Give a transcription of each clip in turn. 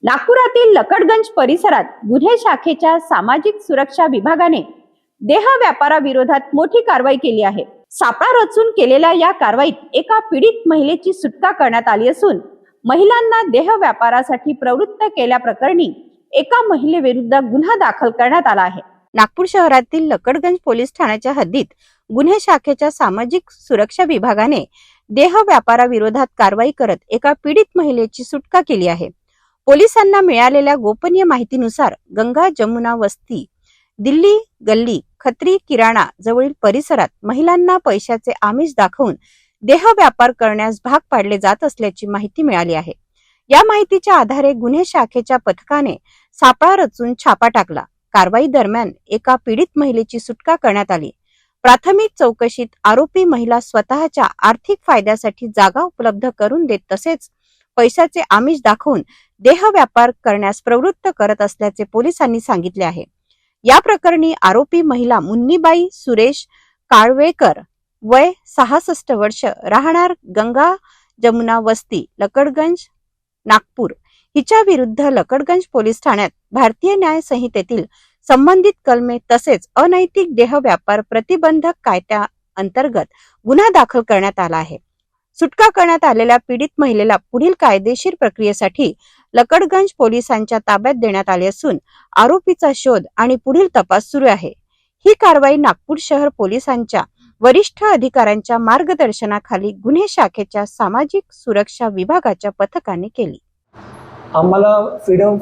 नागपुरातील लकडगंज परिसरात गुन्हे शाखेच्या सामाजिक सुरक्षा विभागाने देह व्यापाराविरोधात मोठी कारवाई केली आहे। सापळा रचून केलेल्या या कारवाईत एका पीडित महिलेची सुटका करण्यात आली असून महिलांना देह व्यापारासाठी प्रवृत्त केल्याप्रकरणी एका महिलेविरुद्ध गुन्हा दाखल करण्यात आला आहे। नागपूर शहरातील लकडगंज पोलीस ठाण्याच्या हद्दीत गुन्हे शाखेच्या सामाजिक सुरक्षा विभागाने देह व्यापाराविरोधात कारवाई करत एका पीडित महिलेची सुटका केली आहे। पोलिसांना मिळालेल्या गोपनीय माहितीनुसार गंगा जमुना वस्ती दिल्ली गल्ली खत्री किराणा जवळील परिसरात महिलांना पैशाचे आमिष दाखवून देह व्यापार करण्यास भाग पाडले जात असल्याची माहिती मिळाली आहे। या माहितीच्या आधारे गुन्हे शाखेच्या पथकाने सापळा रचून छापा टाकला। कारवाई दरम्यान एका पीडित महिलेची सुटका करण्यात आली। प्राथमिक चौकशीत आरोपी महिला स्वतःच्या आर्थिक फायद्यासाठी जागा उपलब्ध करून देत तसेच पैशाचे आमिष दाखवून देह व्यापार करण्यास प्रवृत्त करत असल्याचे पोलिसांनी सांगितले आहे। या प्रकरणी आरोपी महिला मुन्नीबाई सुरेश काळवेकर वय 66 वर्ष राहणार गंगा जमुना वस्ती लकडगंज नागपूर हिच्या विरुद्ध लकडगंज पोलीस ठाण्यात भारतीय न्याय संहितेतील संबंधित कलमे तसेच अनैतिक देह व्यापार प्रतिबंधक कायद्या अंतर्गत गुन्हा दाखल करण्यात आला आहे। सुटका करण्यात आलेल्या पीडित महिलेला पुढील कायदेशीर प्रक्रियेसाठी लकडगंज पोलिसांच्या ताब्यात देण्यात आले असून आरोपीचा शोध आणि पुढील तपास सुरू आहे। ही कारवाई नागपूर शहर पोलिसांच्या वरिष्ठ अधिकाऱ्यांच्या मार्गदर्शनाखाली गुन्हे शाखेच्या सामाजिक सुरक्षा विभागाच्या पथकाने केली। आम्हाला फ्रीडम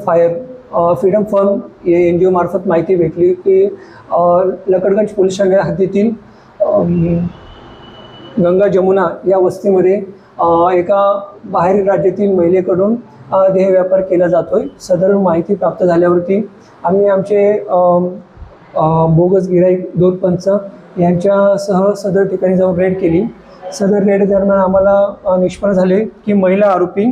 फर्म NGO मार्फत माहिती भेटली की लकडगंज पोलीस ठाणे हद्दीतील गंगा जमुना या वस्तीमध्ये एका बाहेरील राज्यातील महिलेकडून देह व्यापार केला जातोय। सदर माहिती प्राप्त झाल्यावरती आम्ही आमचे बोगस गिराईक दूध पंच यांच्यासह सदर ठिकाणी जाऊन रेड केली। सदर रेड दरम्यान आम्हाला निष्पन्न झाले की महिला आरोपी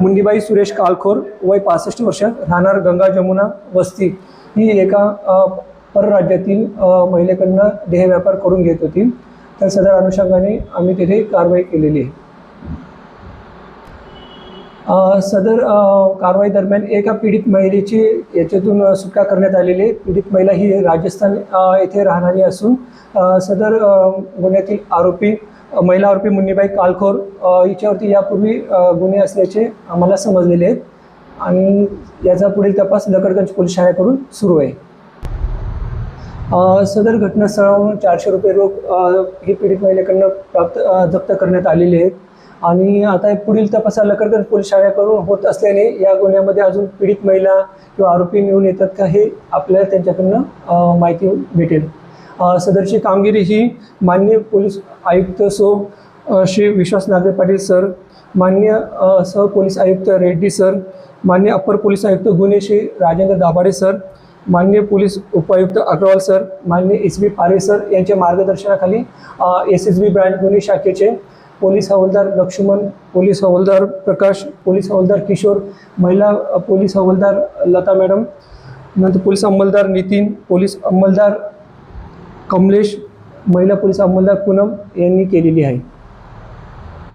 मुन्नीबाई सुरेश काळखोर वय 65 वर्ष राहणार गंगा जमुना वस्ती ही एका परराज्यातील महिलेकडनं देह व्यापार करून घेत होती। तर सदर अनुषंगाने आम्ही तिथे कारवाई केलेली आहे। सदर कारवाई दरम्यान एका पीडित महिलेची याच्यातून सुटका करण्यात आलेली आहे। पीडित महिला ही राजस्थान येथे राहणारी असून सदर गुन्ह्यातील महिला आरोपी मुन्नीबाई काळखोर हिच्यावरती यापूर्वी गुन्हे असल्याचे आम्हाला समजलेले आहेत आणि याचा पुढील तपास लकडगंज पोलीस ठाण्याकडून सुरू आहे। सदर घटनास्थळावरून 400 रुपये रोख ही पीडित महिलेकडनं जप्त करण्यात आलेली आहेत आणि आता पुढील तपास लकडगंज पोलीस ठाण्याकडून होत असल्याने या गुन्ह्यामध्ये अजून पीडित महिला किंवा आरोपी मिळून येतात का हे आपल्याला त्यांच्याकडनं माहिती भेटेल। सदरची कामगिरी ही माननीय पोलीस आयुक्त श्री विश्वास नागरे पाटील सर, माननीय सह पोलीस आयुक्त रेड्डी सर, माननीय अपर पोलीस आयुक्त गुन्हे श्री राजेंद्र दाभाडे सर, माननीय पोलीस उपायुक्त अग्रवाल सर, माननीय SB पारे सर यांच्या मार्गदर्शनाखाली SSB ब्रांच गुन्हे शाखेचे पोलीस हवालदार लक्ष्मण, पोलीस हवालदार प्रकाश, पोलीस हवालदार किशोर, महिला पोलीस हवालदार लता मॅडम, नंतर पोलीस अंमलदार नितीन, पोलीस अंमलदार कमलेश, महिला पोलीस अंमलदार पूनम यांनी केलेली आहे।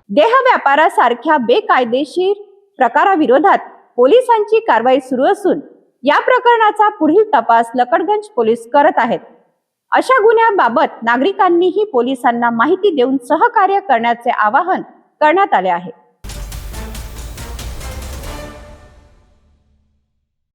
देह व्यापारासारख्या बेकायदेशीर प्रकाराविरोधात पोलिसांची कारवाई सुरू असून या प्रकरणाचा पुढील तपास लकडगंज पोलीस करत आहेत। अशा गुन्ह्याबाबत नागरिकांनीही पोलिसांना माहिती देऊन सहकार्य करण्याचे आवाहन करण्यात आले आहे।